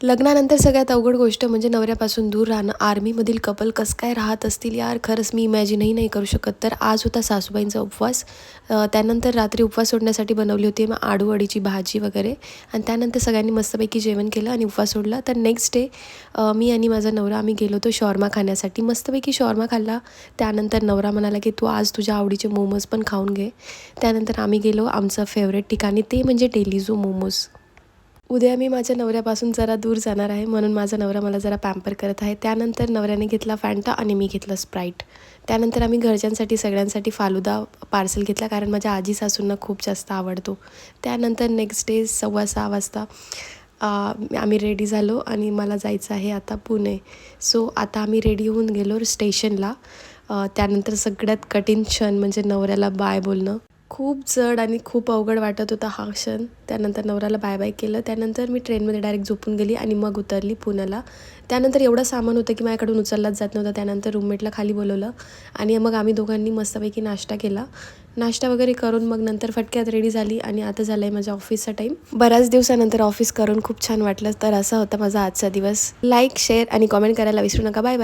लग्नानंतर सगळ्यात अवघड गोष्ट म्हणजे नवऱ्यापासून दूर राहणं. आर्मीमधील कपल कसं काय राहत असतील यार, खरंच मी इमॅजिनही नाही करू शकत. तर आज होता सासूबाईंचा उपवास. त्यानंतर रात्री उपवास सोडण्यासाठी बनवली होती मग आडूवडीची भाजी वगैरे, आणि त्यानंतर सगळ्यांनी मस्तपैकी जेवण केलं आणि उपवास सोडला. तर नेक्स्ट डे मी आणि माझा नवरा आम्ही गेलो होतो शॉर्मा खाण्यासाठी. मस्तपैकी शॉर्मा खाल्ला. त्यानंतर नवरा म्हणाला की तू आज तुझ्या आवडीचे मोमोज पण खाऊन घे. त्यानंतर आम्ही गेलो आमचं फेवरेट ठिकाणी, ते म्हणजे डेलिझो मोमोज. उद्या मी माझ्या नवऱ्यापासून जरा दूर जाणार आहे, म्हणून माझा नवरा मला जरा पॅम्पर करत आहे. त्यानंतर नवऱ्याने घेतला फॅन्टा आणि मी घेतलं स्प्राईट. त्यानंतर आम्ही घरच्यांसाठी सगळ्यांसाठी फालुदा पार्सल घेतला, कारण माझ्या आजी सासूंना खूप जास्त आवडतो. त्यानंतर नेक्स्ट डे 6:15 वाजता आम्ही रेडी झालो आणि मला जायचं आहे आता पुणे. सो आता आम्ही रेडी होऊन गेलो स्टेशनला. त्यानंतर सगळ्यात कठीण क्षण म्हणजे नवऱ्याला बाय बोलणं. खूप जड आणि खूप अवघड वाटत होता हा क्षण. त्यानंतर नवऱ्याला बाय बाय केलं. त्यानंतर मी ट्रेनमध्ये डायरेक्ट झोपून गेली आणि मग उतरली पुण्याला. त्यानंतर एवढं सामान होतं की माझ्याकडून उचललाच जात नव्हता. त्यानंतर रूममेटला खाली बोलवलं आणि मग आम्ही दोघांनी मस्तपैकी नाश्ता केला. नाश्ता वगैरे करून मग नंतर फटक्यात रेडी झाली आणि आता झालं आहे माझ्या ऑफिसचा टाईम. बऱ्याच दिवसानंतर ऑफिस करून खूप छान वाटलं. तर असा होता माझा आजचा दिवस. लाईक, शेअर आणि कॉमेंट करायला विसरू नका. Bye bye.